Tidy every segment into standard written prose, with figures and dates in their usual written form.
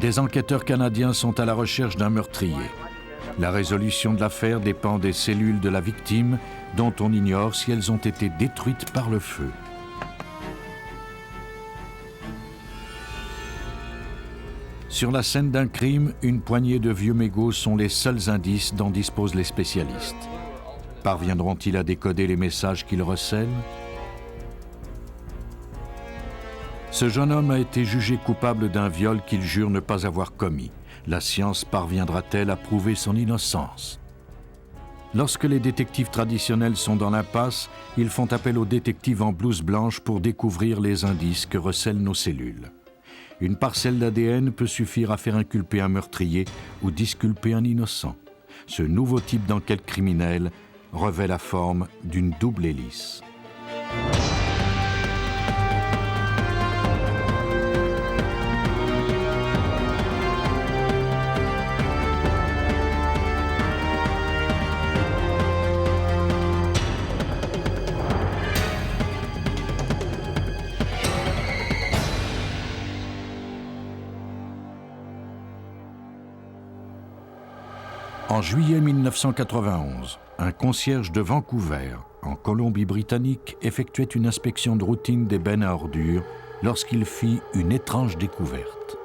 Des enquêteurs canadiens sont à la recherche d'un meurtrier. La résolution de l'affaire dépend des cellules de la victime, dont on ignore si elles ont été détruites par le feu. Sur la scène d'un crime, une poignée de vieux mégots sont les seuls indices dont disposent les spécialistes. Parviendront-ils à décoder les messages qu'ils recèlent? Ce jeune homme a été jugé coupable d'un viol qu'il jure ne pas avoir commis. La science parviendra-t-elle à prouver son innocence? Lorsque les détectives traditionnels sont dans l'impasse, ils font appel aux détectives en blouse blanche pour découvrir les indices que recèlent nos cellules. Une parcelle d'ADN peut suffire à faire inculper un meurtrier ou disculper un innocent. Ce nouveau type d'enquête criminelle revêt la forme d'une double hélice. En juillet 1991, un concierge de Vancouver, en Colombie-Britannique, effectuait une inspection de routine des bennes à ordures lorsqu'il fit une étrange découverte.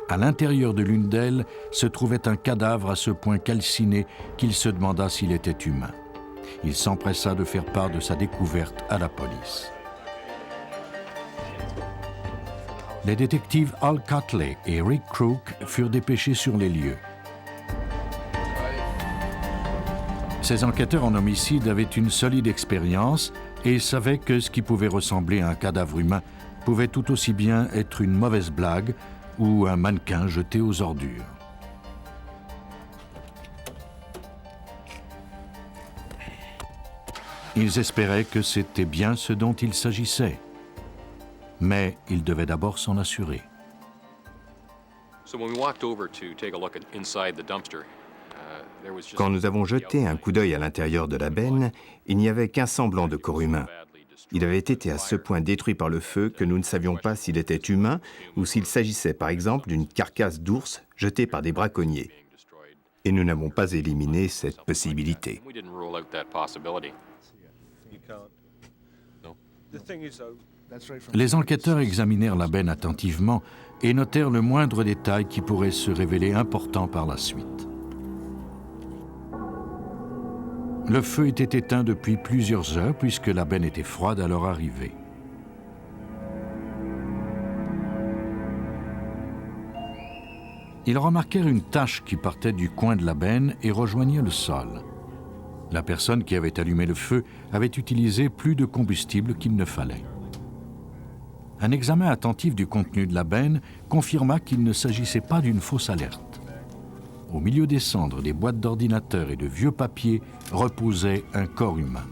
À l'intérieur de l'une d'elles se trouvait un cadavre à ce point calciné qu'il se demanda s'il était humain. Il s'empressa de faire part de sa découverte à la police. Les détectives Al Cutley et Rick Crook furent dépêchés sur les lieux. Ces enquêteurs en homicide avaient une solide expérience et savaient que ce qui pouvait ressembler à un cadavre humain pouvait tout aussi bien être une mauvaise blague ou un mannequin jeté aux ordures. Ils espéraient que c'était bien ce dont il s'agissait, mais ils devaient d'abord s'en assurer. Quand nous avons jeté un coup d'œil à l'intérieur de la benne, il n'y avait qu'un semblant de corps humain. Il avait été à ce point détruit par le feu que nous ne savions pas s'il était humain ou s'il s'agissait par exemple d'une carcasse d'ours jetée par des braconniers. Et nous n'avons pas éliminé cette possibilité. Les enquêteurs examinèrent la benne attentivement et notèrent le moindre détail qui pourrait se révéler important par la suite. Le feu était éteint depuis plusieurs heures puisque la benne était froide à leur arrivée. Ils remarquèrent une tache qui partait du coin de la benne et rejoignait le sol. La personne qui avait allumé le feu avait utilisé plus de combustible qu'il ne fallait. Un examen attentif du contenu de la benne confirma qu'il ne s'agissait pas d'une fausse alerte. Au milieu des cendres, des boîtes d'ordinateurs et de vieux papiers reposait un corps humain.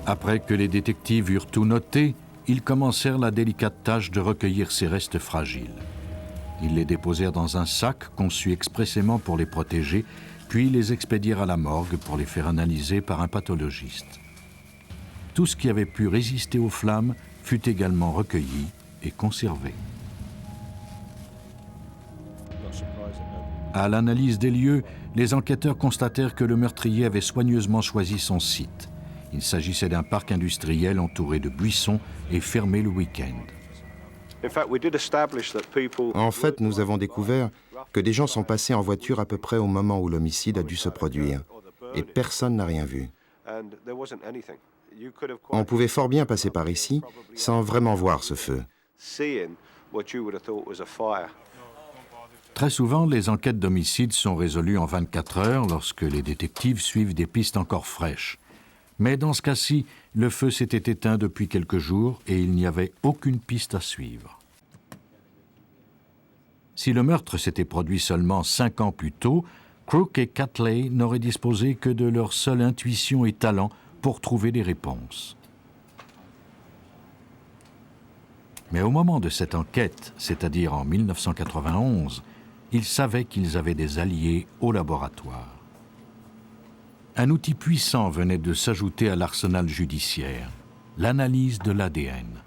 Après que les détectives eurent tout noté, ils commencèrent la délicate tâche de recueillir ces restes fragiles. Ils les déposèrent dans un sac conçu expressément pour les protéger, puis les expédièrent à la morgue pour les faire analyser par un pathologiste. Tout ce qui avait pu résister aux flammes fut également recueilli et conservé. À l'analyse des lieux, les enquêteurs constatèrent que le meurtrier avait soigneusement choisi son site. Il s'agissait d'un parc industriel entouré de buissons et fermé le week-end. En fait, nous avons découvert que des gens sont passés en voiture à peu près au moment où l'homicide a dû se produire. Et personne n'a rien vu. On pouvait fort bien passer par ici sans vraiment voir ce feu. Très souvent, les enquêtes d'homicide sont résolues en 24 heures lorsque les détectives suivent des pistes encore fraîches. Mais dans ce cas-ci, le feu s'était éteint depuis quelques jours et il n'y avait aucune piste à suivre. Si le meurtre s'était produit seulement 5 ans plus tôt, Crook et Cutley n'auraient disposé que de leur seule intuition et talent pour trouver des réponses. Mais au moment de cette enquête, c'est-à-dire en 1991, ils savaient qu'ils avaient des alliés au laboratoire. Un outil puissant venait de s'ajouter à l'arsenal judiciaire, l'analyse de l'ADN.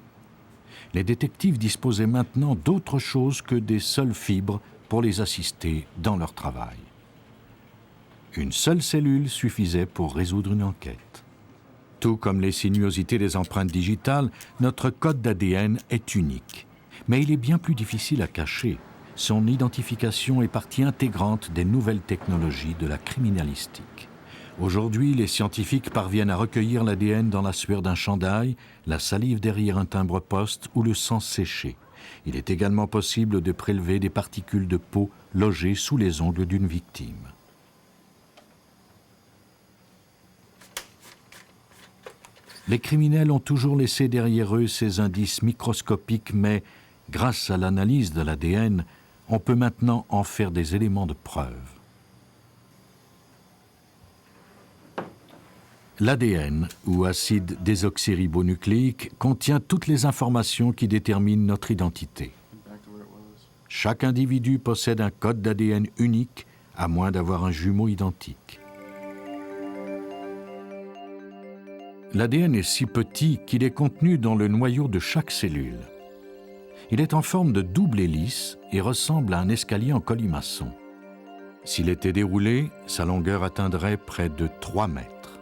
Les détectives disposaient maintenant d'autre chose que des seules fibres pour les assister dans leur travail. Une seule cellule suffisait pour résoudre une enquête. Tout comme les sinuosités des empreintes digitales, notre code d'ADN est unique. Mais il est bien plus difficile à cacher. Son identification est partie intégrante des nouvelles technologies de la criminalistique. Aujourd'hui, les scientifiques parviennent à recueillir l'ADN dans la sueur d'un chandail, la salive derrière un timbre-poste ou le sang séché. Il est également possible de prélever des particules de peau logées sous les ongles d'une victime. Les criminels ont toujours laissé derrière eux ces indices microscopiques, mais grâce à l'analyse de l'ADN, on peut maintenant en faire des éléments de preuve. L'ADN, ou acide désoxyribonucléique, contient toutes les informations qui déterminent notre identité. Chaque individu possède un code d'ADN unique, à moins d'avoir un jumeau identique. L'ADN est si petit qu'il est contenu dans le noyau de chaque cellule. Il est en forme de double hélice et ressemble à un escalier en colimaçon. S'il était déroulé, sa longueur atteindrait près de 3 mètres.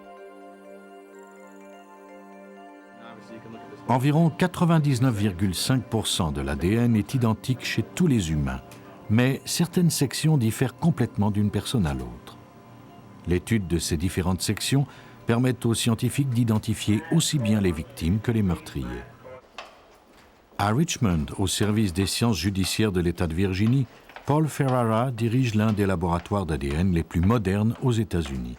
Environ 99,5% de l'ADN est identique chez tous les humains, mais certaines sections diffèrent complètement d'une personne à l'autre. L'étude de ces différentes sections permet aux scientifiques d'identifier aussi bien les victimes que les meurtriers. À Richmond, au service des sciences judiciaires de l'État de Virginie, Paul Ferrara dirige l'un des laboratoires d'ADN les plus modernes aux États-Unis.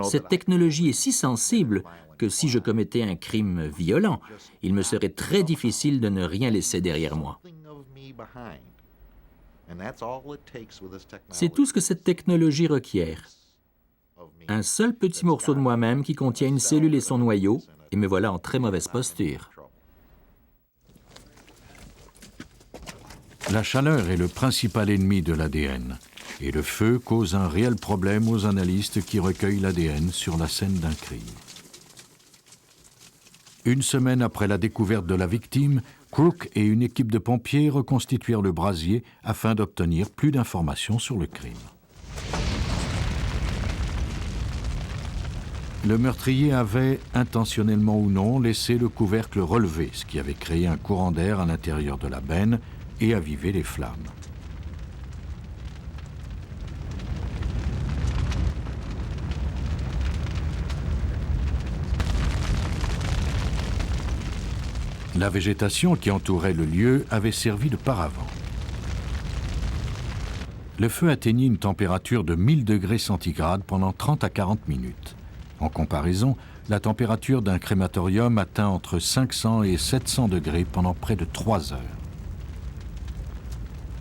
Cette technologie est si sensible que si je commettais un crime violent, il me serait très difficile de ne rien laisser derrière moi. C'est tout ce que cette technologie requiert. Un seul petit morceau de moi-même qui contient une cellule et son noyau, et me voilà en très mauvaise posture. La chaleur est le principal ennemi de l'ADN, et le feu cause un réel problème aux analystes qui recueillent l'ADN sur la scène d'un crime. Une semaine après la découverte de la victime, Crook et une équipe de pompiers reconstituèrent le brasier afin d'obtenir plus d'informations sur le crime. Le meurtrier avait, intentionnellement ou non, laissé le couvercle relevé, ce qui avait créé un courant d'air à l'intérieur de la benne et avivé les flammes. La végétation qui entourait le lieu avait servi de paravent. Le feu atteignit une température de 1000 degrés centigrades pendant 30 à 40 minutes. En comparaison, la température d'un crématorium atteint entre 500 et 700 degrés pendant près de 3 heures.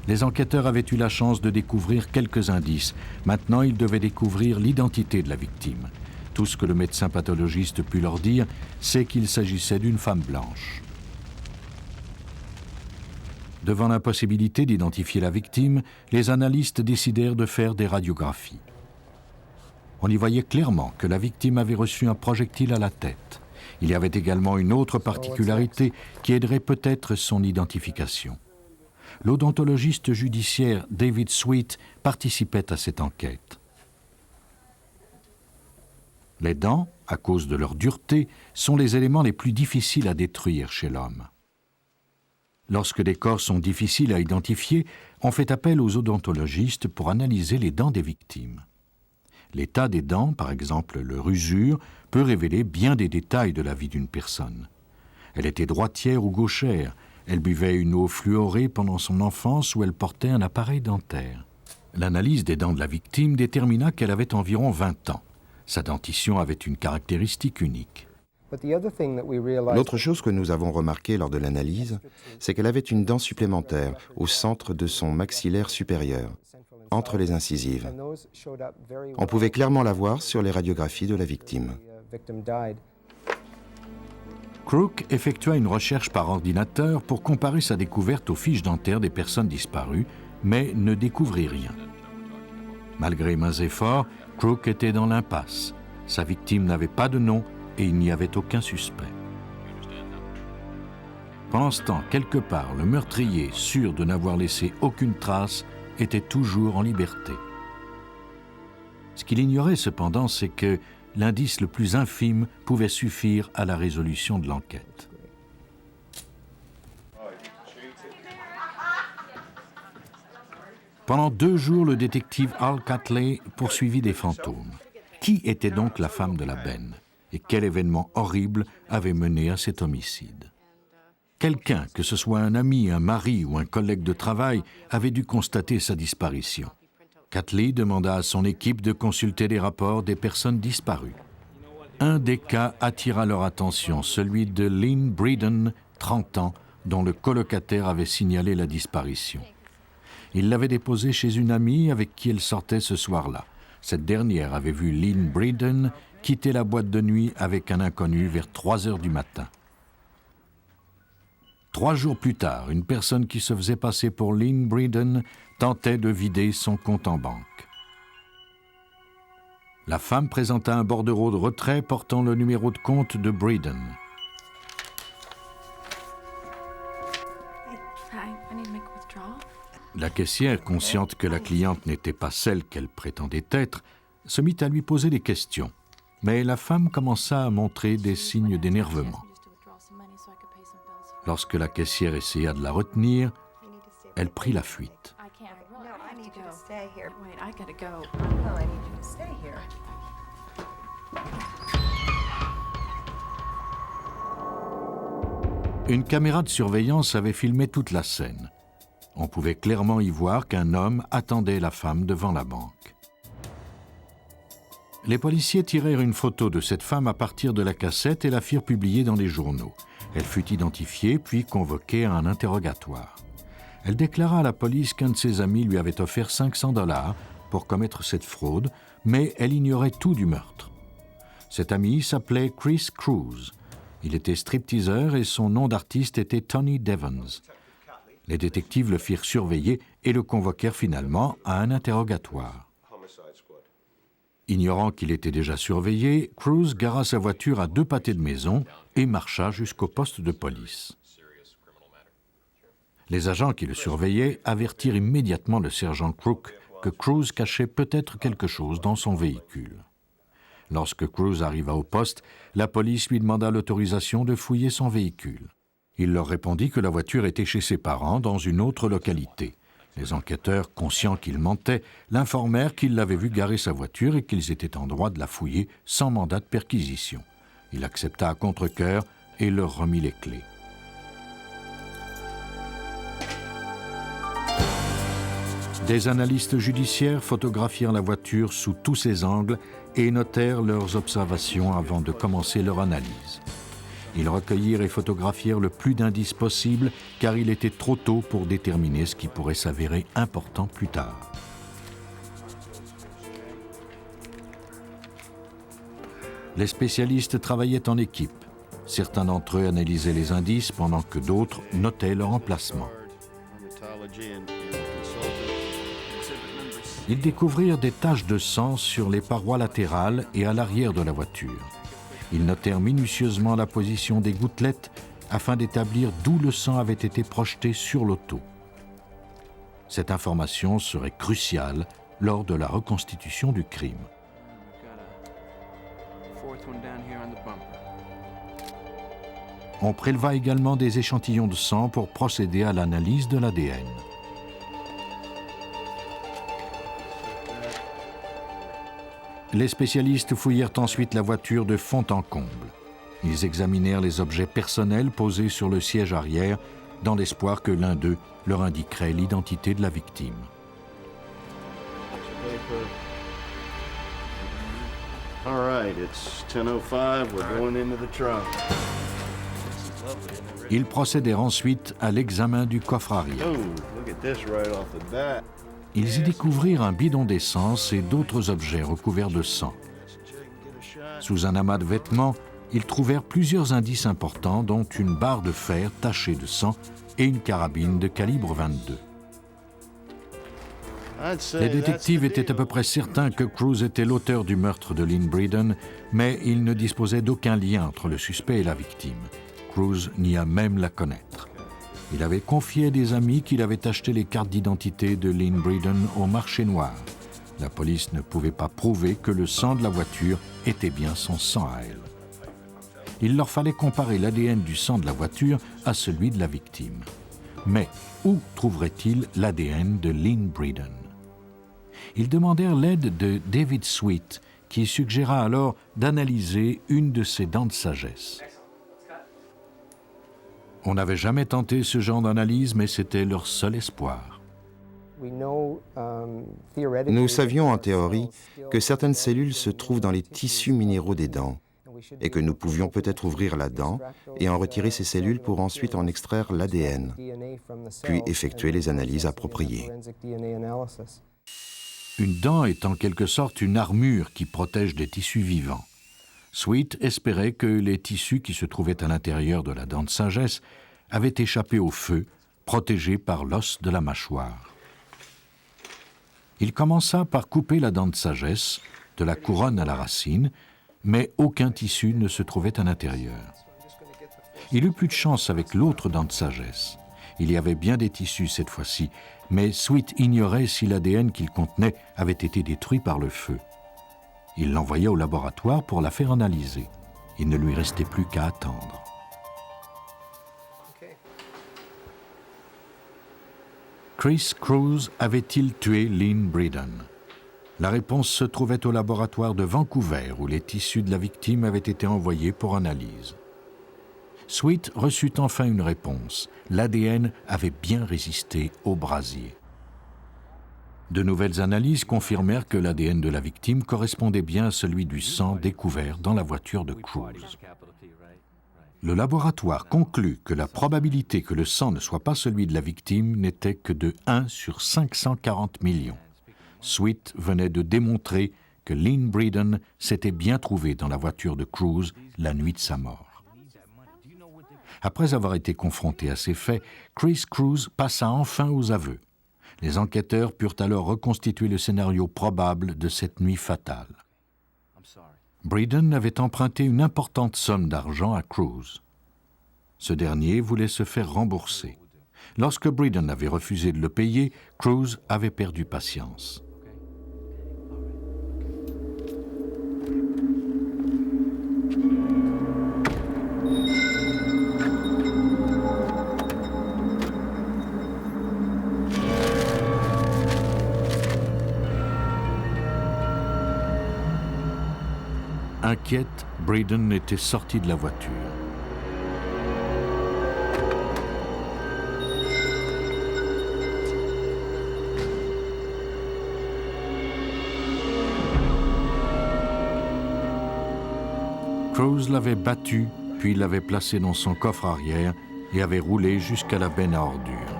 Les enquêteurs avaient eu la chance de découvrir quelques indices. Maintenant, ils devaient découvrir l'identité de la victime. Tout ce que le médecin pathologiste put leur dire, c'est qu'il s'agissait d'une femme blanche. Devant l'impossibilité d'identifier la victime, les analystes décidèrent de faire des radiographies. On y voyait clairement que la victime avait reçu un projectile à la tête. Il y avait également une autre particularité qui aiderait peut-être son identification. L'odontologiste judiciaire David Sweet participait à cette enquête. Les dents, à cause de leur dureté, sont les éléments les plus difficiles à détruire chez l'homme. Lorsque des corps sont difficiles à identifier, on fait appel aux odontologistes pour analyser les dents des victimes. L'état des dents, par exemple leur usure, peut révéler bien des détails de la vie d'une personne. Elle était droitière ou gauchère, elle buvait une eau fluorée pendant son enfance ou elle portait un appareil dentaire. L'analyse des dents de la victime détermina qu'elle avait environ 20 ans. Sa dentition avait une caractéristique unique. L'autre chose que nous avons remarqué lors de l'analyse, c'est qu'elle avait une dent supplémentaire au centre de son maxillaire supérieur, entre les incisives. On pouvait clairement la voir sur les radiographies de la victime. Crook effectua une recherche par ordinateur pour comparer sa découverte aux fiches dentaires des personnes disparues, mais ne découvrit rien. Malgré mains efforts, Crook était dans l'impasse. Sa victime n'avait pas de nom et il n'y avait aucun suspect. Pendant ce temps, quelque part, le meurtrier, sûr de n'avoir laissé aucune trace, était toujours en liberté. Ce qu'il ignorait cependant, c'est que l'indice le plus infime pouvait suffire à la résolution de l'enquête. Pendant 2 jours, le détective Al Catley poursuivit des fantômes. Qui était donc la femme de la benne? Et quel événement horrible avait mené à cet homicide? Quelqu'un, que ce soit un ami, un mari ou un collègue de travail, avait dû constater sa disparition. Catley demanda à son équipe de consulter les rapports des personnes disparues. Un des cas attira leur attention, celui de Lynn Breeden, 30 ans, dont le colocataire avait signalé la disparition. Il l'avait déposée chez une amie avec qui elle sortait ce soir-là. Cette dernière avait vu Lynn Breeden quitter la boîte de nuit avec un inconnu vers 3 heures du matin. 3 jours plus tard, une personne qui se faisait passer pour Lynn Breeden tentait de vider son compte en banque. La femme présenta un bordereau de retrait portant le numéro de compte de Breeden. La caissière, consciente que la cliente n'était pas celle qu'elle prétendait être, se mit à lui poser des questions. Mais la femme commença à montrer des signes d'énervement. Lorsque la caissière essaya de la retenir, elle prit la fuite. Une caméra de surveillance avait filmé toute la scène. On pouvait clairement y voir qu'un homme attendait la femme devant la banque. Les policiers tirèrent une photo de cette femme à partir de la cassette et la firent publier dans les journaux. Elle fut identifiée puis convoquée à un interrogatoire. Elle déclara à la police qu'un de ses amis lui avait offert $500 pour commettre cette fraude, mais elle ignorait tout du meurtre. Cet ami s'appelait Chris Cruz. Il était stripteaseur et son nom d'artiste était Tony Devons. Les détectives le firent surveiller et le convoquèrent finalement à un interrogatoire. Ignorant qu'il était déjà surveillé, Cruz gara sa voiture à 2 pâtés de maison et marcha jusqu'au poste de police. Les agents qui le surveillaient avertirent immédiatement le sergent Crook que Cruz cachait peut-être quelque chose dans son véhicule. Lorsque Cruz arriva au poste, la police lui demanda l'autorisation de fouiller son véhicule. Il leur répondit que la voiture était chez ses parents dans une autre localité. Les enquêteurs, conscients qu'il mentait, l'informèrent qu'ils l'avaient vu garer sa voiture et qu'ils étaient en droit de la fouiller sans mandat de perquisition. Il accepta à contre-cœur et leur remit les clés. Des analystes judiciaires photographièrent la voiture sous tous ses angles et notèrent leurs observations avant de commencer leur analyse. Ils recueillirent et photographièrent le plus d'indices possible car il était trop tôt pour déterminer ce qui pourrait s'avérer important plus tard. Les spécialistes travaillaient en équipe. Certains d'entre eux analysaient les indices pendant que d'autres notaient leur emplacement. Ils découvrirent des taches de sang sur les parois latérales et à l'arrière de la voiture. Ils notèrent minutieusement la position des gouttelettes afin d'établir d'où le sang avait été projeté sur l'auto. Cette information serait cruciale lors de la reconstitution du crime. On préleva également des échantillons de sang pour procéder à l'analyse de l'ADN. Les spécialistes fouillèrent ensuite la voiture de fond en comble. Ils examinèrent les objets personnels posés sur le siège arrière dans l'espoir que l'un d'eux leur indiquerait l'identité de la victime. Ils procédèrent ensuite à l'examen du coffre arrière. Ils y découvrirent un bidon d'essence et d'autres objets recouverts de sang. Sous un amas de vêtements, ils trouvèrent plusieurs indices importants, dont une barre de fer tachée de sang et une carabine de calibre 22. Les détectives étaient à peu près certains que Cruz était l'auteur du meurtre de Lynn Breeden, mais ils ne disposaient d'aucun lien entre le suspect et la victime. Cruz nia même la connaître. Il avait confié à des amis qu'il avait acheté les cartes d'identité de Lynn Breeden au marché noir. La police ne pouvait pas prouver que le sang de la voiture était bien son sang à elle. Il leur fallait comparer l'ADN du sang de la voiture à celui de la victime. Mais où trouveraient-ils l'ADN de Lynn Breeden? Ils demandèrent l'aide de David Sweet, qui suggéra alors d'analyser une de ses dents de sagesse. On n'avait jamais tenté ce genre d'analyse, mais c'était leur seul espoir. Nous savions en théorie que certaines cellules se trouvent dans les tissus minéraux des dents et que nous pouvions peut-être ouvrir la dent et en retirer ces cellules pour ensuite en extraire l'ADN, puis effectuer les analyses appropriées. Une dent est en quelque sorte une armure qui protège des tissus vivants. Sweet espérait que les tissus qui se trouvaient à l'intérieur de la dent de sagesse avaient échappé au feu, protégés par l'os de la mâchoire. Il commença par couper la dent de sagesse, de la couronne à la racine, mais aucun tissu ne se trouvait à l'intérieur. Il eut plus de chance avec l'autre dent de sagesse. Il y avait bien des tissus cette fois-ci, mais Sweet ignorait si l'ADN qu'il contenait avait été détruit par le feu. Il l'envoya au laboratoire pour la faire analyser. Il ne lui restait plus qu'à attendre. Chris Cruz avait-il tué Lynn Breeden? La réponse se trouvait au laboratoire de Vancouver, où les tissus de la victime avaient été envoyés pour analyse. Sweet reçut enfin une réponse. L'ADN avait bien résisté au brasier. De nouvelles analyses confirmèrent que l'ADN de la victime correspondait bien à celui du sang découvert dans la voiture de Cruz. Le laboratoire conclut que la probabilité que le sang ne soit pas celui de la victime n'était que de 1 sur 540 millions. Sweet venait de démontrer que Lynn Breeden s'était bien trouvée dans la voiture de Cruz la nuit de sa mort. Après avoir été confronté à ces faits, Chris Cruz passa enfin aux aveux. Les enquêteurs purent alors reconstituer le scénario probable de cette nuit fatale. Breeden avait emprunté une importante somme d'argent à Cruz. Ce dernier voulait se faire rembourser. Lorsque Breeden avait refusé de le payer, Cruz avait perdu patience. Inquiète, Breeden était sorti de la voiture. Cruz l'avait battu, puis l'avait placé dans son coffre arrière et avait roulé jusqu'à la benne à ordures.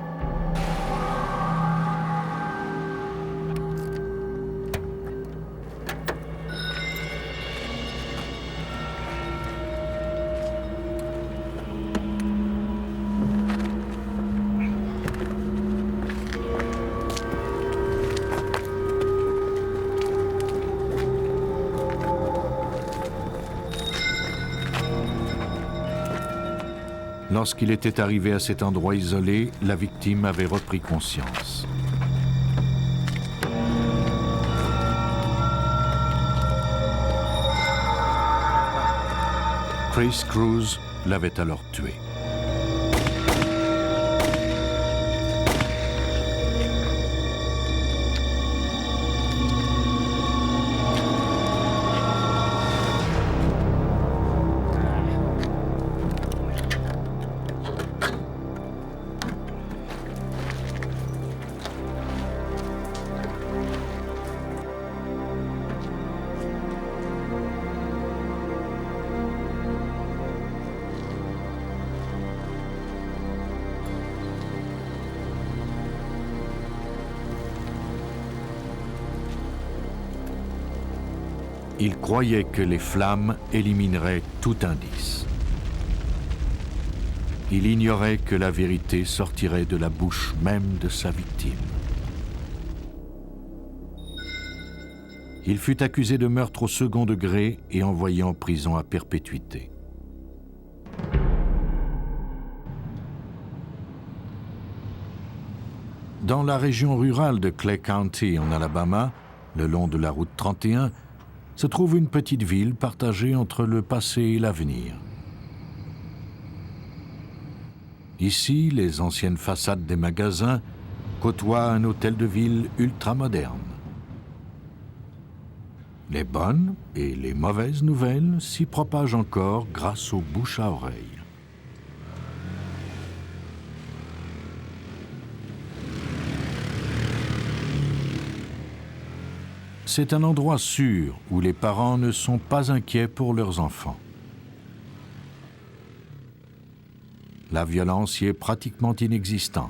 Lorsqu'il était arrivé à cet endroit isolé, la victime avait repris conscience. Chris Cruz l'avait alors tué. Il croyait que les flammes élimineraient tout indice. Il ignorait que la vérité sortirait de la bouche même de sa victime. Il fut accusé de meurtre au second degré et envoyé en prison à perpétuité. Dans la région rurale de Clay County, en Alabama, le long de la route 31, se trouve une petite ville partagée entre le passé et l'avenir. Ici, les anciennes façades des magasins côtoient un hôtel de ville ultramoderne. Les bonnes et les mauvaises nouvelles s'y propagent encore grâce aux bouche à oreille. C'est un endroit sûr où les parents ne sont pas inquiets pour leurs enfants. La violence y est pratiquement inexistante.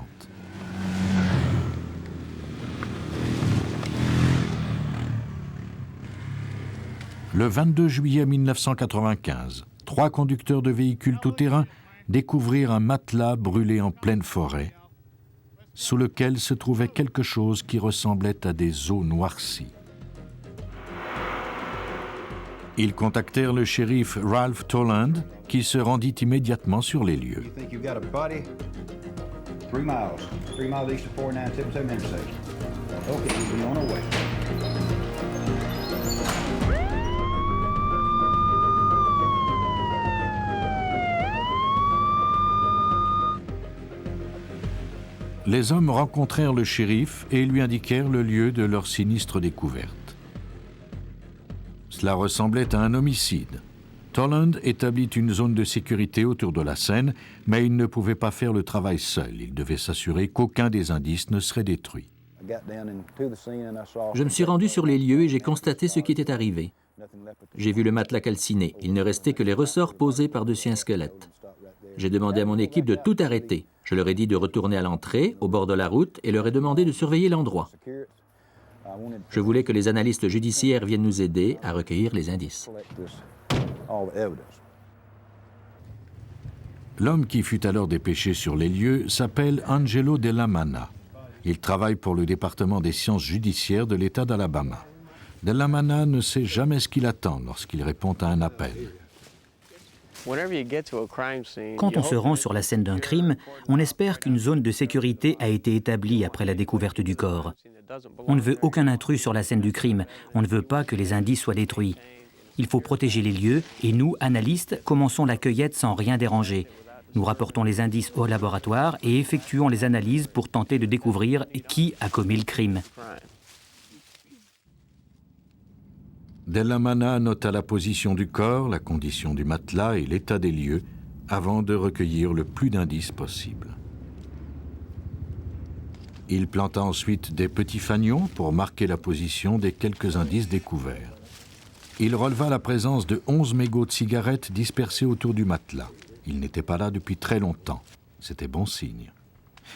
Le 22 juillet 1995, 3 conducteurs de véhicules tout-terrain découvrirent un matelas brûlé en pleine forêt, sous lequel se trouvait quelque chose qui ressemblait à des os noircis. Ils contactèrent le shérif Ralph Toland, qui se rendit immédiatement sur les lieux. Les hommes rencontrèrent le shérif et lui indiquèrent le lieu de leur sinistre découverte. Cela ressemblait à un homicide. Toland établit une zone de sécurité autour de la scène, mais il ne pouvait pas faire le travail seul. Il devait s'assurer qu'aucun des indices ne serait détruit. Je me suis rendu sur les lieux et j'ai constaté ce qui était arrivé. J'ai vu le matelas calciné. Il ne restait que les ressorts posés par-dessus un squelette. J'ai demandé à mon équipe de tout arrêter. Je leur ai dit de retourner à l'entrée, au bord de la route, et leur ai demandé de surveiller l'endroit. Je voulais que les analystes judiciaires viennent nous aider à recueillir les indices. L'homme qui fut alors dépêché sur les lieux s'appelle Angelo Della Manna. Il travaille pour le département des sciences judiciaires de l'État d'Alabama. Della Manna ne sait jamais ce qu'il attend lorsqu'il répond à un appel. Quand on se rend sur la scène d'un crime, on espère qu'une zone de sécurité a été établie après la découverte du corps. On ne veut aucun intrus sur la scène du crime. On ne veut pas que les indices soient détruits. Il faut protéger les lieux et nous, analystes, commençons la cueillette sans rien déranger. Nous rapportons les indices au laboratoire et effectuons les analyses pour tenter de découvrir qui a commis le crime. Della Manna nota la position du corps, la condition du matelas et l'état des lieux avant de recueillir le plus d'indices possible. Il planta ensuite des petits fanions pour marquer la position des quelques indices découverts. Il releva la présence de 11 mégots de cigarettes dispersés autour du matelas. Ils n'étaient pas là depuis très longtemps. C'était bon signe.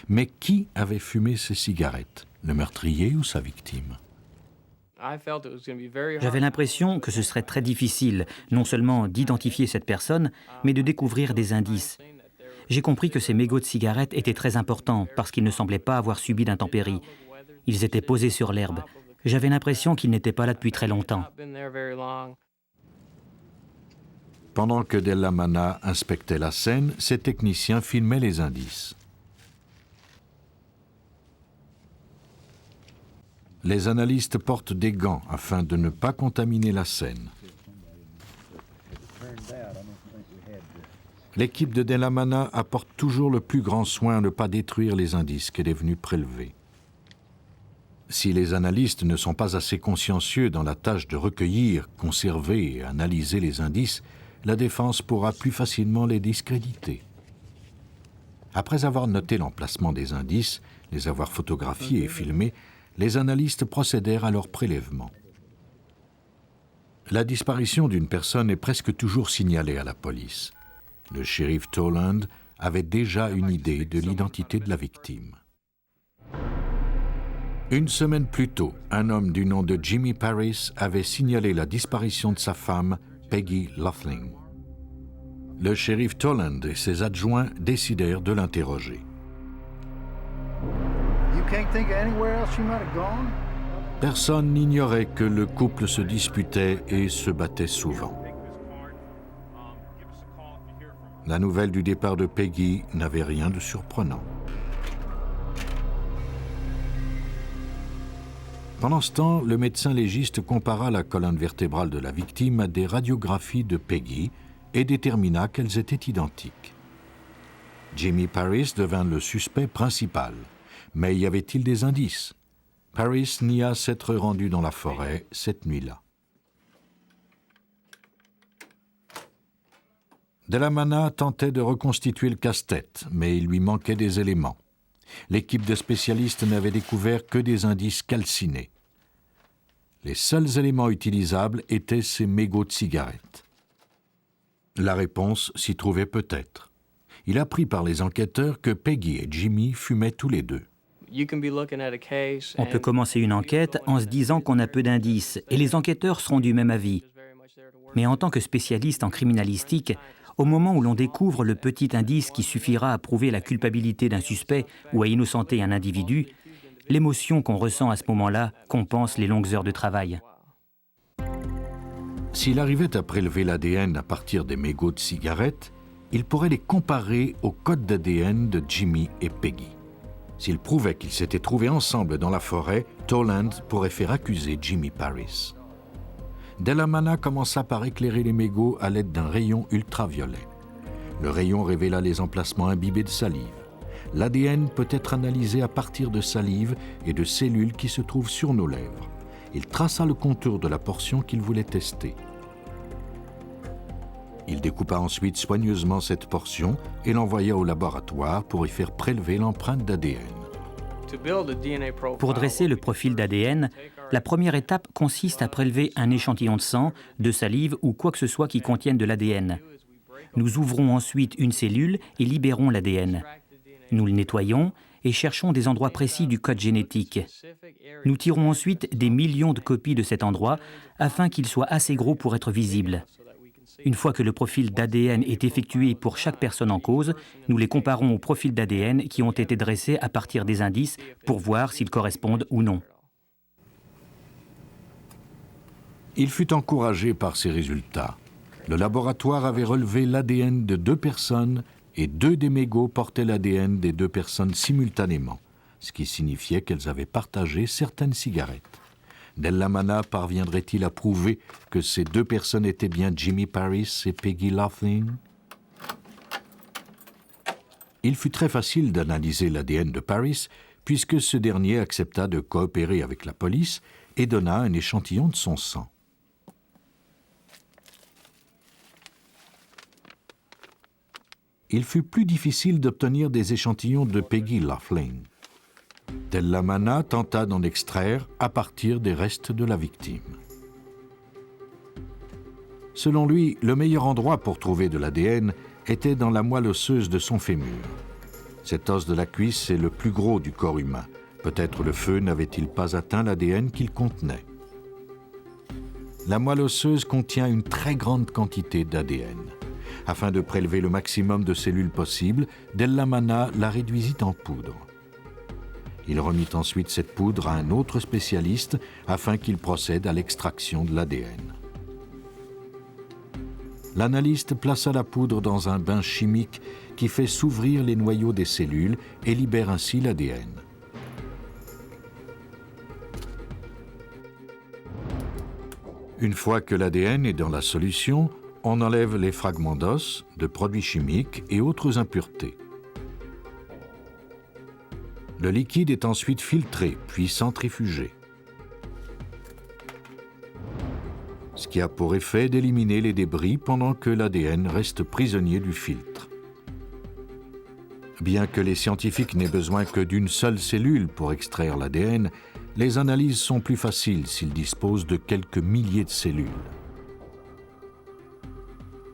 Mais qui avait fumé ces cigarettes? Le meurtrier ou sa victime? J'avais l'impression que ce serait très difficile, non seulement d'identifier cette personne, mais de découvrir des indices. J'ai compris que ces mégots de cigarettes étaient très importants parce qu'ils ne semblaient pas avoir subi d'intempéries. Ils étaient posés sur l'herbe. J'avais l'impression qu'ils n'étaient pas là depuis très longtemps. Pendant que Della Manna inspectait la scène, ses techniciens filmaient les indices. Les analystes portent des gants afin de ne pas contaminer la scène. L'équipe de Della Manna apporte toujours le plus grand soin à ne pas détruire les indices qu'elle est venue prélever. Si les analystes ne sont pas assez consciencieux dans la tâche de recueillir, conserver et analyser les indices, la défense pourra plus facilement les discréditer. Après avoir noté l'emplacement des indices, les avoir photographiés et filmés, les analystes procédèrent à leur prélèvement. La disparition d'une personne est presque toujours signalée à la police. Le shérif Toland avait déjà une idée de l'identité de la victime. Une semaine plus tôt, un homme du nom de Jimmy Paris avait signalé la disparition de sa femme, Peggy Loughlin. Le shérif Toland et ses adjoints décidèrent de l'interroger. Personne n'ignorait que le couple se disputait et se battait souvent. La nouvelle du départ de Peggy n'avait rien de surprenant. Pendant ce temps, le médecin légiste compara la colonne vertébrale de la victime à des radiographies de Peggy et détermina qu'elles étaient identiques. Jimmy Paris devint le suspect principal. Mais y avait-il des indices? Paris nia s'être rendu dans la forêt cette nuit-là. Dell'Amana tentait de reconstituer le casse-tête, mais il lui manquait des éléments. L'équipe de spécialistes n'avait découvert que des indices calcinés. Les seuls éléments utilisables étaient ces mégots de cigarettes. La réponse s'y trouvait peut-être. Il apprit par les enquêteurs que Peggy et Jimmy fumaient tous les deux. On peut commencer une enquête en se disant qu'on a peu d'indices, et les enquêteurs seront du même avis. Mais en tant que spécialiste en criminalistique, au moment où l'on découvre le petit indice qui suffira à prouver la culpabilité d'un suspect ou à innocenter un individu, l'émotion qu'on ressent à ce moment-là compense les longues heures de travail. S'il arrivait à prélever l'ADN à partir des mégots de cigarettes, il pourrait les comparer au code d'ADN de Jimmy et Peggy. S'il prouvait qu'ils s'étaient trouvés ensemble dans la forêt, Toland pourrait faire accuser Jimmy Paris. Dell'Amana commença par éclairer les mégots à l'aide d'un rayon ultraviolet. Le rayon révéla les emplacements imbibés de salive. L'ADN peut être analysé à partir de salive et de cellules qui se trouvent sur nos lèvres. Il traça le contour de la portion qu'il voulait tester. Il découpa ensuite soigneusement cette portion et l'envoya au laboratoire pour y faire prélever l'empreinte d'ADN. Pour dresser le profil d'ADN, la première étape consiste à prélever un échantillon de sang, de salive ou quoi que ce soit qui contienne de l'ADN. Nous ouvrons ensuite une cellule et libérons l'ADN. Nous le nettoyons et cherchons des endroits précis du code génétique. Nous tirons ensuite des millions de copies de cet endroit afin qu'il soit assez gros pour être visible. Une fois que le profil d'ADN est effectué pour chaque personne en cause, nous les comparons aux profils d'ADN qui ont été dressés à partir des indices pour voir s'ils correspondent ou non. Il fut encouragé par ces résultats. Le laboratoire avait relevé l'ADN de 2 personnes et 2 des mégots portaient l'ADN des 2 personnes simultanément, ce qui signifiait qu'elles avaient partagé certaines cigarettes. Dell'Amana parviendrait-il à prouver que ces 2 personnes étaient bien Jimmy Paris et Peggy Laughlin? Il fut très facile d'analyser l'ADN de Paris puisque ce dernier accepta de coopérer avec la police et donna un échantillon de son sang. Il fut plus difficile d'obtenir des échantillons de Peggy Laughlin. Dell'Amana tenta d'en extraire à partir des restes de la victime. Selon lui, le meilleur endroit pour trouver de l'ADN était dans la moelle osseuse de son fémur. Cet os de la cuisse est le plus gros du corps humain. Peut-être le feu n'avait-il pas atteint l'ADN qu'il contenait. La moelle osseuse contient une très grande quantité d'ADN. Afin de prélever le maximum de cellules possibles, Dell'Amana la réduisit en poudre. Il remit ensuite cette poudre à un autre spécialiste afin qu'il procède à l'extraction de l'ADN. L'analyste plaça la poudre dans un bain chimique qui fait s'ouvrir les noyaux des cellules et libère ainsi l'ADN. Une fois que l'ADN est dans la solution, on enlève les fragments d'os, de produits chimiques et autres impuretés. Le liquide est ensuite filtré, puis centrifugé. Ce qui a pour effet d'éliminer les débris pendant que l'ADN reste prisonnier du filtre. Bien que les scientifiques n'aient besoin que d'une seule cellule pour extraire l'ADN, les analyses sont plus faciles s'ils disposent de quelques milliers de cellules.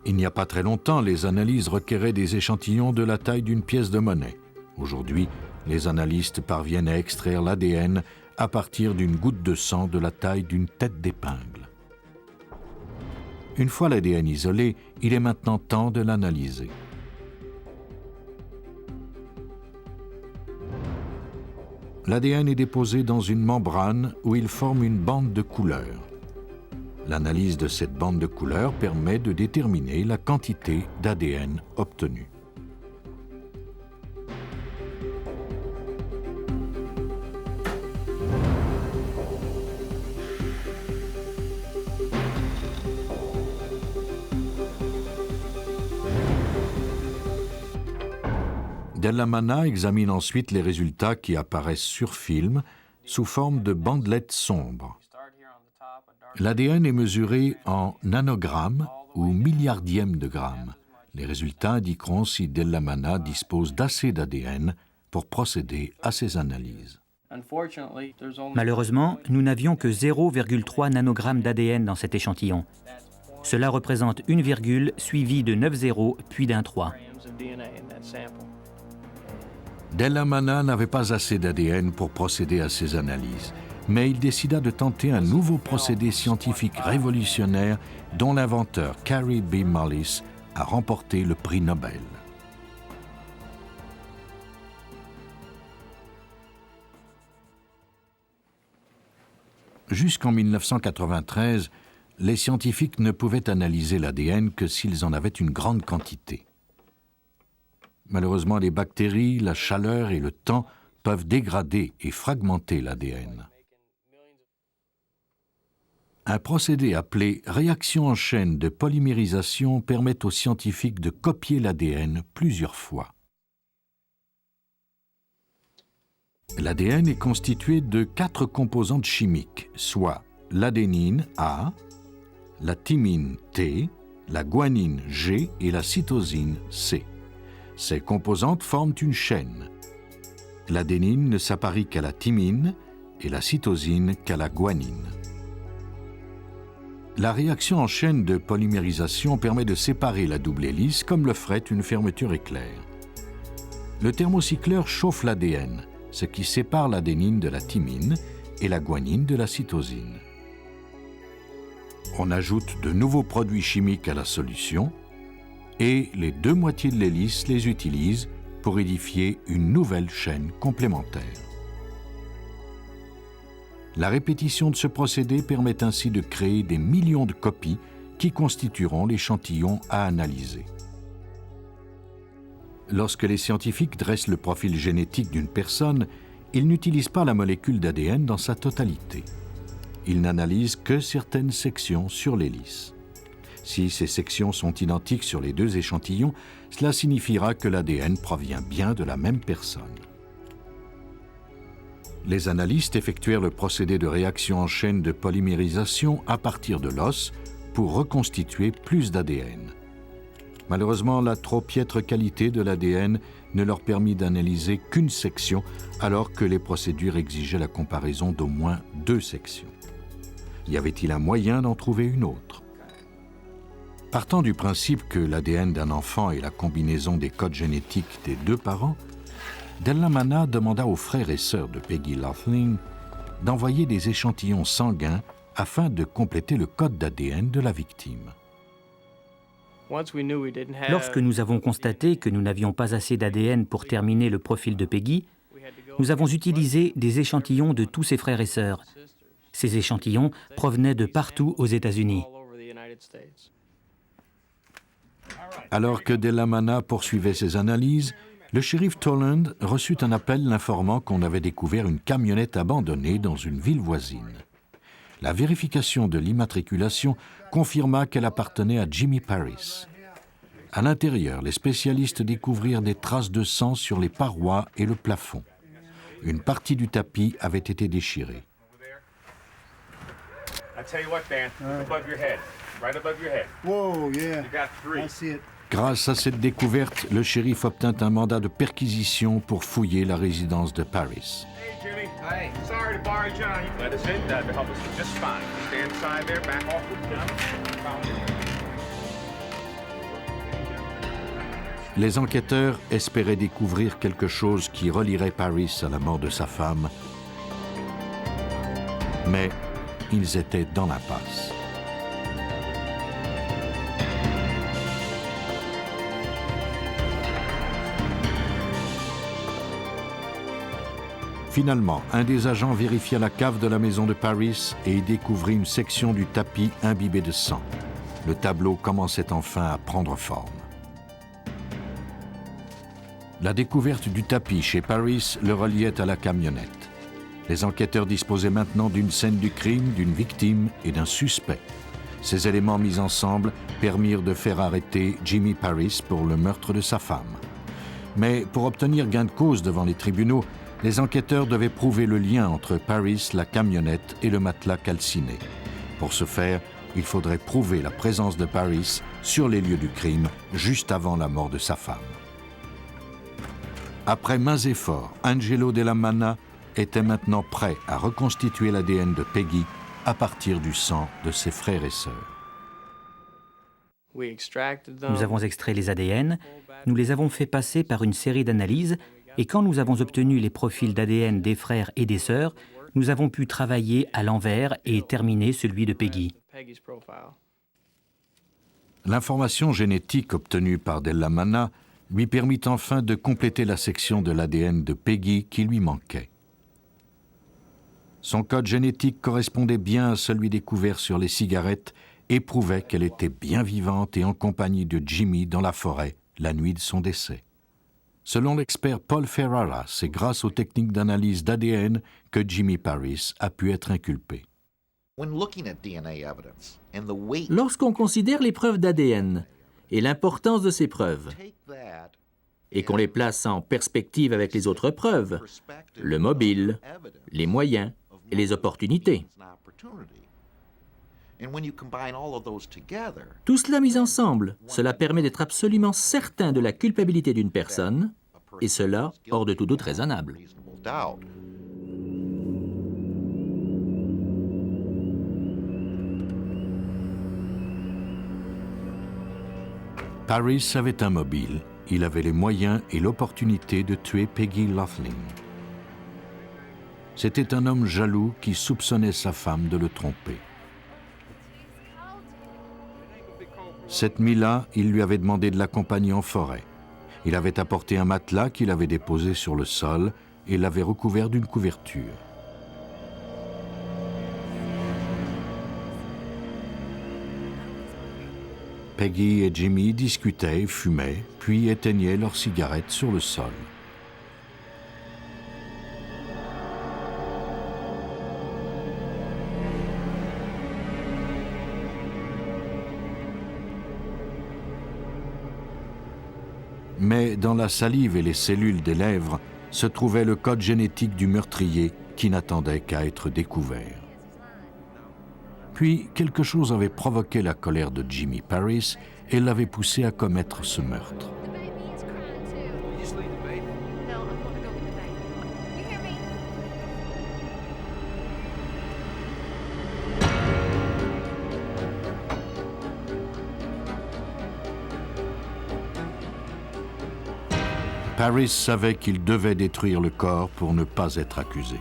Il n'y a pas très longtemps, les analyses requéraient des échantillons de la taille d'une pièce de monnaie. Aujourd'hui, les analystes parviennent à extraire l'ADN à partir d'une goutte de sang de la taille d'une tête d'épingle. Une fois l'ADN isolé, il est maintenant temps de l'analyser. L'ADN est déposé dans une membrane où il forme une bande de couleur. L'analyse de cette bande de couleur permet de déterminer la quantité d'ADN obtenue. Della Manna examine ensuite les résultats qui apparaissent sur film sous forme de bandelettes sombres. L'ADN est mesuré en nanogrammes ou milliardièmes de grammes. Les résultats indiqueront si Della Manna dispose d'assez d'ADN pour procéder à ces analyses. Malheureusement, nous n'avions que 0,3 nanogrammes d'ADN dans cet échantillon. Cela représente une virgule suivie de 9 zéros puis d'un 3. Della Manna n'avait pas assez d'ADN pour procéder à ces analyses, mais il décida de tenter un nouveau procédé scientifique révolutionnaire dont l'inventeur Carey B. Mullis a remporté le prix Nobel. Jusqu'en 1993, les scientifiques ne pouvaient analyser l'ADN que s'ils en avaient une grande quantité. Malheureusement, les bactéries, la chaleur et le temps peuvent dégrader et fragmenter l'ADN. Un procédé appelé réaction en chaîne de polymérisation permet aux scientifiques de copier l'ADN plusieurs fois. L'ADN est constitué de 4 composantes chimiques, soit l'adénine A, la thymine T, la guanine G et la cytosine C. Ces composantes forment une chaîne. L'adénine ne s'apparie qu'à la thymine et la cytosine qu'à la guanine. La réaction en chaîne de polymérisation permet de séparer la double hélice comme le ferait une fermeture éclair. Le thermocycleur chauffe l'ADN, ce qui sépare l'adénine de la thymine et la guanine de la cytosine. On ajoute de nouveaux produits chimiques à la solution et les 2 moitiés de l'hélice les utilisent pour édifier une nouvelle chaîne complémentaire. La répétition de ce procédé permet ainsi de créer des millions de copies qui constitueront l'échantillon à analyser. Lorsque les scientifiques dressent le profil génétique d'une personne, ils n'utilisent pas la molécule d'ADN dans sa totalité. Ils n'analysent que certaines sections sur l'hélice. Si ces sections sont identiques sur les 2 échantillons, cela signifiera que l'ADN provient bien de la même personne. Les analystes effectuèrent le procédé de réaction en chaîne de polymérisation à partir de l'os pour reconstituer plus d'ADN. Malheureusement, la trop piètre qualité de l'ADN ne leur permit d'analyser qu'une section, alors que les procédures exigeaient la comparaison d'au moins 2 sections. Y avait-il un moyen d'en trouver une autre? Partant du principe que l'ADN d'un enfant est la combinaison des codes génétiques des 2 parents, Della Manna demanda aux frères et sœurs de Peggy Laughlin d'envoyer des échantillons sanguins afin de compléter le code d'ADN de la victime. Lorsque nous avons constaté que nous n'avions pas assez d'ADN pour terminer le profil de Peggy, nous avons utilisé des échantillons de tous ses frères et sœurs. Ces échantillons provenaient de partout aux États-Unis. Alors que Della Manna poursuivait ses analyses, le shérif Toland reçut un appel l'informant qu'on avait découvert une camionnette abandonnée dans une ville voisine. La vérification de l'immatriculation confirma qu'elle appartenait à Jimmy Paris. À l'intérieur, les spécialistes découvrirent des traces de sang sur les parois et le plafond. Une partie du tapis avait été déchirée. Grâce à cette découverte, le shérif obtint un mandat de perquisition pour fouiller la résidence de Paris. Les enquêteurs espéraient découvrir quelque chose qui relierait Paris à la mort de sa femme, mais ils étaient dans l'impasse. Finalement, un des agents vérifia la cave de la maison de Paris et y découvrit une section du tapis imbibée de sang. Le tableau commençait enfin à prendre forme. La découverte du tapis chez Paris le reliait à la camionnette. Les enquêteurs disposaient maintenant d'une scène du crime, d'une victime et d'un suspect. Ces éléments mis ensemble permirent de faire arrêter Jimmy Paris pour le meurtre de sa femme. Mais pour obtenir gain de cause devant les tribunaux, les enquêteurs devaient prouver le lien entre Paris, la camionnette et le matelas calciné. Pour ce faire, il faudrait prouver la présence de Paris sur les lieux du crime, juste avant la mort de sa femme. Après maints efforts, Angelo Della Manna était maintenant prêt à reconstituer l'ADN de Peggy à partir du sang de ses frères et sœurs. Nous avons extrait les ADN, nous les avons fait passer par une série d'analyses, et quand nous avons obtenu les profils d'ADN des frères et des sœurs, nous avons pu travailler à l'envers et terminer celui de Peggy. L'information génétique obtenue par Della Manna lui permit enfin de compléter la section de l'ADN de Peggy qui lui manquait. Son code génétique correspondait bien à celui découvert sur les cigarettes et prouvait qu'elle était bien vivante et en compagnie de Jimmy dans la forêt la nuit de son décès. Selon l'expert Paul Ferrara, c'est grâce aux techniques d'analyse d'ADN que Jimmy Paris a pu être inculpé. Lorsqu'on considère les preuves d'ADN et l'importance de ces preuves, et qu'on les place en perspective avec les autres preuves, le mobile, les moyens et les opportunités. Tout cela mis ensemble, cela permet d'être absolument certain de la culpabilité d'une personne, et cela hors de tout doute raisonnable. Paris avait un mobile, il avait les moyens et l'opportunité de tuer Peggy Laughlin. C'était un homme jaloux qui soupçonnait sa femme de le tromper. Cette nuit-là, il lui avait demandé de l'accompagner en forêt. Il avait apporté un matelas qu'il avait déposé sur le sol et l'avait recouvert d'une couverture. Peggy et Jimmy discutaient, fumaient, puis éteignaient leurs cigarettes sur le sol. Mais dans la salive et les cellules des lèvres se trouvait le code génétique du meurtrier qui n'attendait qu'à être découvert. Puis, quelque chose avait provoqué la colère de Jimmy Paris et l'avait poussé à commettre ce meurtre. Paris savait qu'il devait détruire le corps pour ne pas être accusé.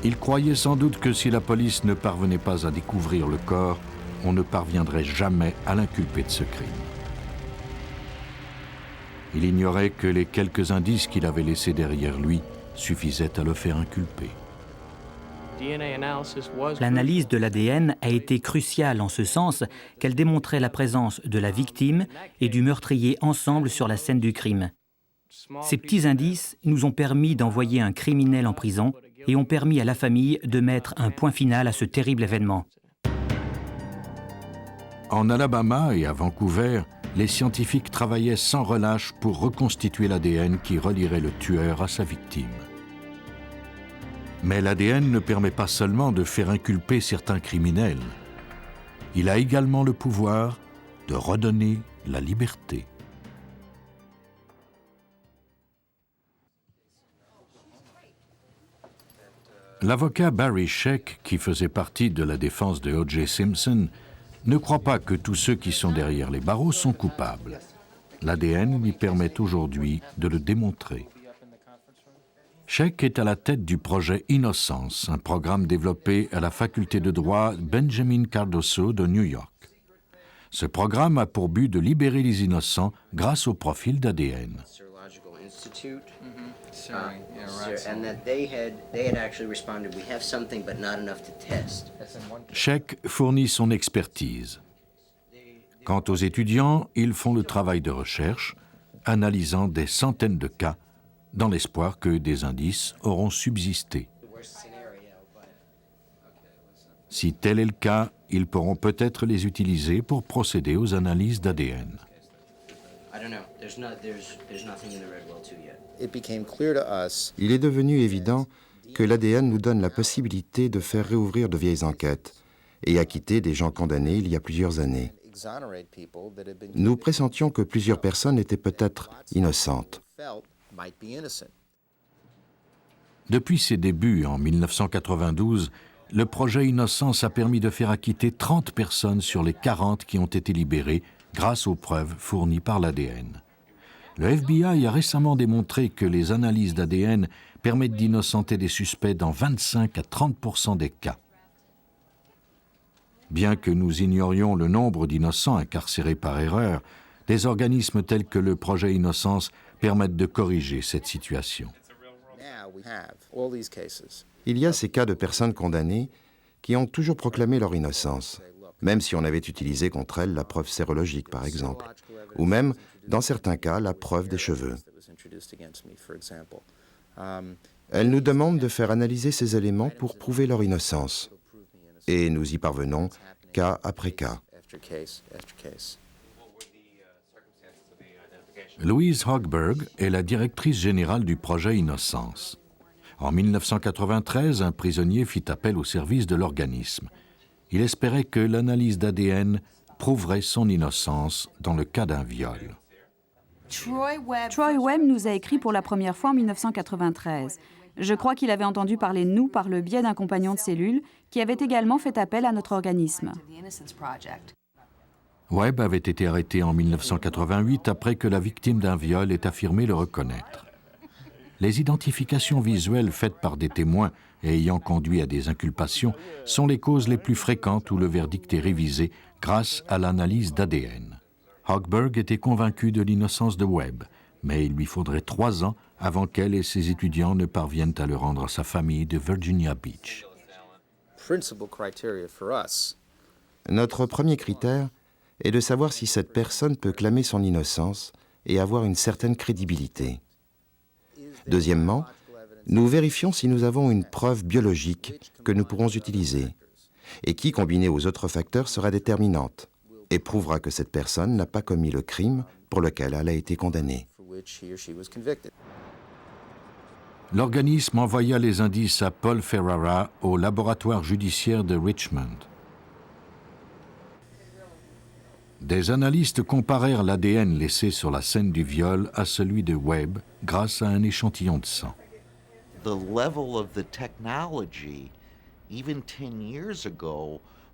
Il croyait sans doute que si la police ne parvenait pas à découvrir le corps, on ne parviendrait jamais à l'inculper de ce crime. Il ignorait que les quelques indices qu'il avait laissés derrière lui suffisaient à le faire inculper. L'analyse de l'ADN a été cruciale en ce sens qu'elle démontrait la présence de la victime et du meurtrier ensemble sur la scène du crime. Ces petits indices nous ont permis d'envoyer un criminel en prison et ont permis à la famille de mettre un point final à ce terrible événement. En Alabama et à Vancouver, les scientifiques travaillaient sans relâche pour reconstituer l'ADN qui relierait le tueur à sa victime. Mais l'ADN ne permet pas seulement de faire inculper certains criminels. Il a également le pouvoir de redonner la liberté. L'avocat Barry Scheck, qui faisait partie de la défense de O.J. Simpson, ne croit pas que tous ceux qui sont derrière les barreaux sont coupables. L'ADN lui permet aujourd'hui de le démontrer. Sheck est à la tête du projet Innocence, un programme développé à la faculté de droit Benjamin Cardoso de New York. Ce programme a pour but de libérer les innocents grâce au profil d'ADN. Sheck fournit son expertise. Quant aux étudiants, ils font le travail de recherche, analysant des centaines de cas, dans l'espoir que des indices auront subsisté. Si tel est le cas, ils pourront peut-être les utiliser pour procéder aux analyses d'ADN. Il est devenu évident que l'ADN nous donne la possibilité de faire réouvrir de vieilles enquêtes et acquitter des gens condamnés il y a plusieurs années. Nous pressentions que plusieurs personnes étaient peut-être innocentes. Depuis ses débuts en 1992, le projet Innocence a permis de faire acquitter 30 personnes sur les 40 qui ont été libérées grâce aux preuves fournies par l'ADN. Le FBI a récemment démontré que les analyses d'ADN permettent d'innocenter des suspects dans 25 à 30% des cas. Bien que nous ignorions le nombre d'innocents incarcérés par erreur, des organismes tels que le projet Innocence permettent de corriger cette situation. Il y a ces cas de personnes condamnées qui ont toujours proclamé leur innocence, même si on avait utilisé contre elles la preuve sérologique, par exemple, ou même, dans certains cas, la preuve des cheveux. Elles nous demandent de faire analyser ces éléments pour prouver leur innocence. Et nous y parvenons cas après cas. Louise Hochberg est la directrice générale du projet Innocence. En 1993, un prisonnier fit appel au service de l'organisme. Il espérait que l'analyse d'ADN prouverait son innocence dans le cas d'un viol. Troy Webb nous a écrit pour la première fois en 1993. Je crois qu'il avait entendu parler de nous par le biais d'un compagnon de cellule qui avait également fait appel à notre organisme. Webb avait été arrêté en 1988 après que la victime d'un viol ait affirmé le reconnaître. Les identifications visuelles faites par des témoins et ayant conduit à des inculpations sont les causes les plus fréquentes où le verdict est révisé grâce à l'analyse d'ADN. Hochberg était convaincu de l'innocence de Webb, mais il lui faudrait 3 ans avant qu'elle et ses étudiants ne parviennent à le rendre à sa famille de Virginia Beach. Notre premier critère est de savoir si cette personne peut clamer son innocence et avoir une certaine crédibilité. Deuxièmement, nous vérifions si nous avons une preuve biologique que nous pourrons utiliser et qui, combinée aux autres facteurs, sera déterminante et prouvera que cette personne n'a pas commis le crime pour lequel elle a été condamnée. L'organisme envoya les indices à Paul Ferrara au laboratoire judiciaire de Richmond. Des analystes comparèrent l'ADN laissé sur la scène du viol à celui de Webb grâce à un échantillon de sang.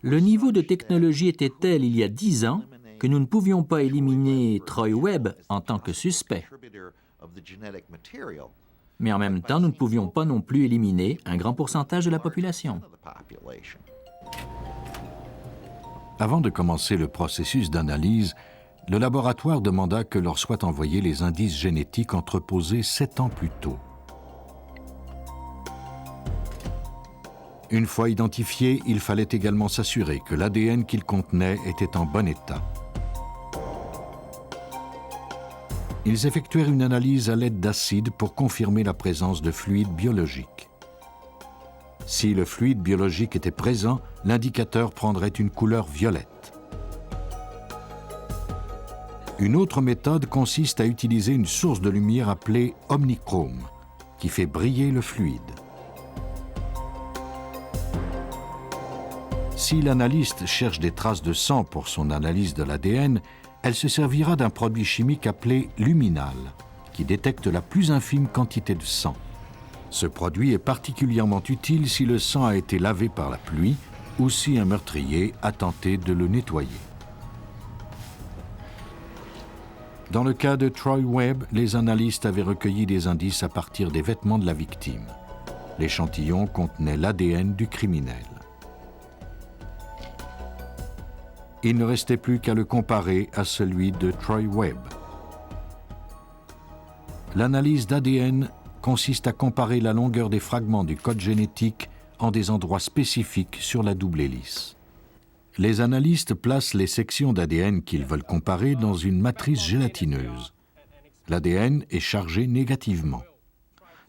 Le niveau de technologie était tel il y a 10 ans que nous ne pouvions pas éliminer Troy Webb en tant que suspect. Mais en même temps, nous ne pouvions pas non plus éliminer un grand pourcentage de la population. Avant de commencer le processus d'analyse, le laboratoire demanda que leur soient envoyés les indices génétiques entreposés 7 ans plus tôt. Une fois identifiés, il fallait également s'assurer que l'ADN qu'ils contenaient était en bon état. Ils effectuèrent une analyse à l'aide d'acide pour confirmer la présence de fluide biologique. Si le fluide biologique était présent, l'indicateur prendrait une couleur violette. Une autre méthode consiste à utiliser une source de lumière appelée omnichrome, qui fait briller le fluide. Si l'analyste cherche des traces de sang pour son analyse de l'ADN, elle se servira d'un produit chimique appelé luminal, qui détecte la plus infime quantité de sang. Ce produit est particulièrement utile si le sang a été lavé par la pluie ou si un meurtrier a tenté de le nettoyer. Dans le cas de Troy Webb, les analystes avaient recueilli des indices à partir des vêtements de la victime. L'échantillon contenait l'ADN du criminel. Il ne restait plus qu'à le comparer à celui de Troy Webb. L'analyse d'ADN consiste à comparer la longueur des fragments du code génétique en des endroits spécifiques sur la double hélice. Les analystes placent les sections d'ADN qu'ils veulent comparer dans une matrice gélatineuse. L'ADN est chargé négativement.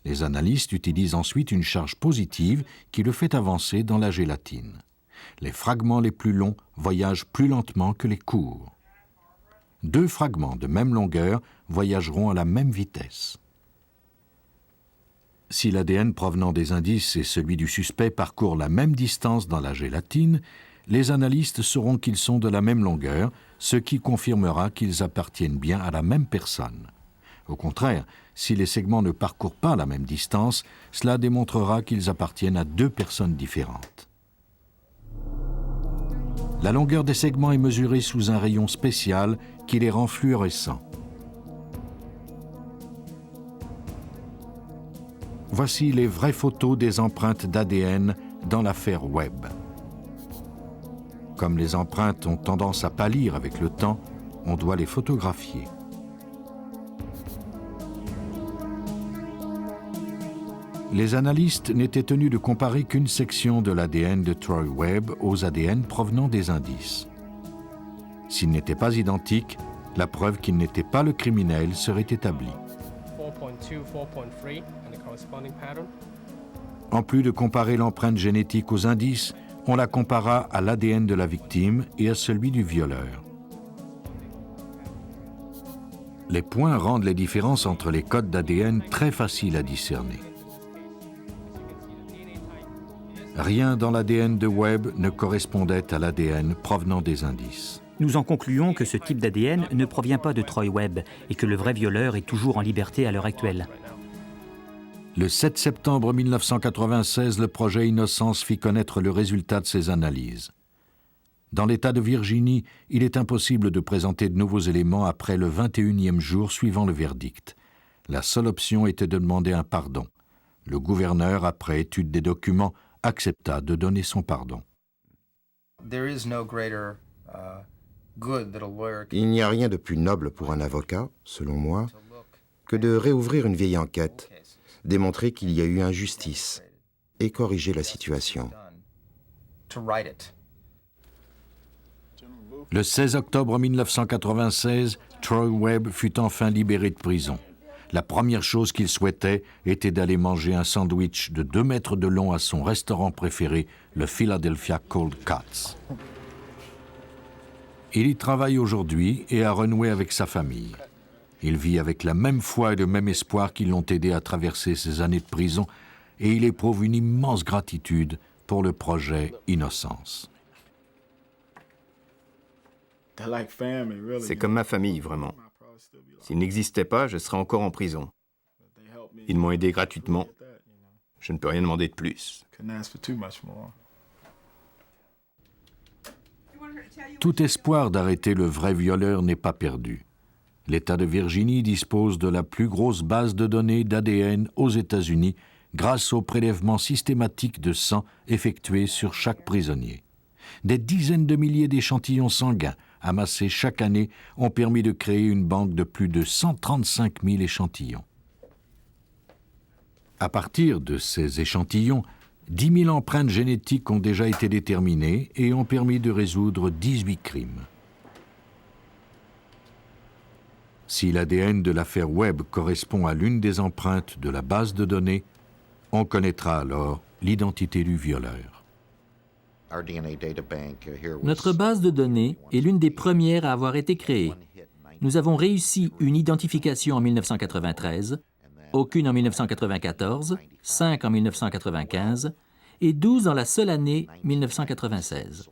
Les analystes utilisent ensuite une charge positive qui le fait avancer dans la gélatine. Les fragments les plus longs voyagent plus lentement que les courts. 2 fragments de même longueur voyageront à la même vitesse. Si l'ADN provenant des indices et celui du suspect parcourent la même distance dans la gélatine, les analystes sauront qu'ils sont de la même longueur, ce qui confirmera qu'ils appartiennent bien à la même personne. Au contraire, si les segments ne parcourent pas la même distance, cela démontrera qu'ils appartiennent à 2 personnes différentes. La longueur des segments est mesurée sous un rayon spécial qui les rend fluorescents. Voici les vraies photos des empreintes d'ADN dans l'affaire Webb. Comme les empreintes ont tendance à pâlir avec le temps, on doit les photographier. Les analystes n'étaient tenus de comparer qu'une section de l'ADN de Troy Webb aux ADN provenant des indices. S'ils n'étaient pas identiques, la preuve qu'il n'était pas le criminel serait établie. En plus de comparer l'empreinte génétique aux indices, on la compara à l'ADN de la victime et à celui du violeur. Les points rendent les différences entre les codes d'ADN très faciles à discerner. Rien dans l'ADN de Webb ne correspondait à l'ADN provenant des indices. Nous en concluons que ce type d'ADN ne provient pas de Troy Webb et que le vrai violeur est toujours en liberté à l'heure actuelle. Le 7 septembre 1996, le projet Innocence fit connaître le résultat de ses analyses. Dans l'État de Virginie, il est impossible de présenter de nouveaux éléments après le 21e jour suivant le verdict. La seule option était de demander un pardon. Le gouverneur, après étude des documents, accepta de donner son pardon. Il n'y a rien de plus noble pour un avocat, selon moi, que de réouvrir une vieille enquête, démontrer qu'il y a eu injustice et corriger la situation. Le 16 octobre 1996, Troy Webb fut enfin libéré de prison. La première chose qu'il souhaitait était d'aller manger un sandwich de 2 mètres de long à son restaurant préféré, le Philadelphia Cold Cuts. Il y travaille aujourd'hui et a renoué avec sa famille. Il vit avec la même foi et le même espoir qui l'ont aidé à traverser ces années de prison et il éprouve une immense gratitude pour le projet Innocence. C'est comme ma famille, vraiment. S'ils n'existaient pas, je serais encore en prison. Ils m'ont aidé gratuitement. Je ne peux rien demander de plus. Tout espoir d'arrêter le vrai violeur n'est pas perdu. L'État de Virginie dispose de la plus grosse base de données d'ADN aux États-Unis grâce au prélèvement systématique de sang effectué sur chaque prisonnier. Des dizaines de milliers d'échantillons sanguins amassés chaque année ont permis de créer une banque de plus de 135 000 échantillons. À partir de ces échantillons, 10 000 empreintes génétiques ont déjà été déterminées et ont permis de résoudre 18 crimes. Si l'ADN de l'affaire Webb correspond à l'une des empreintes de la base de données, on connaîtra alors l'identité du violeur. Notre base de données est l'une des premières à avoir été créée. Nous avons réussi une identification en 1993, aucune en 1994, 5 en 1995 et 12 dans la seule année 1996.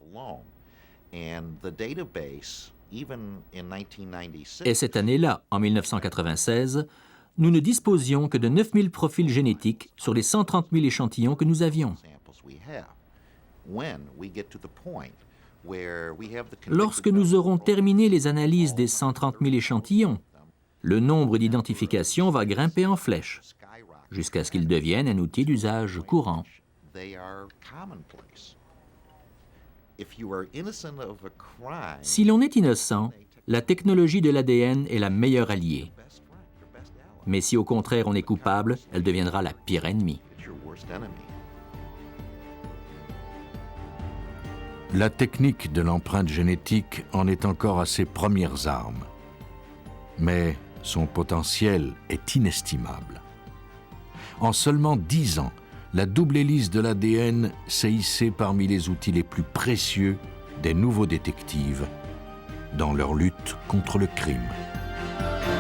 Et cette année-là, en 1996, nous ne disposions que de 9000 profils génétiques sur les 130 000 échantillons que nous avions. Lorsque nous aurons terminé les analyses des 130 000 échantillons le nombre d'identifications va grimper en flèche, jusqu'à ce qu'il devienne un outil d'usage courant. Si l'on est innocent, la technologie de l'ADN est la meilleure alliée. Mais si au contraire on est coupable, elle deviendra la pire ennemie. La technique de l'empreinte génétique en est encore à ses premières armes. Mais son potentiel est inestimable. En seulement 10 ans, la double hélice de l'ADN s'est hissée parmi les outils les plus précieux des nouveaux détectives dans leur lutte contre le crime.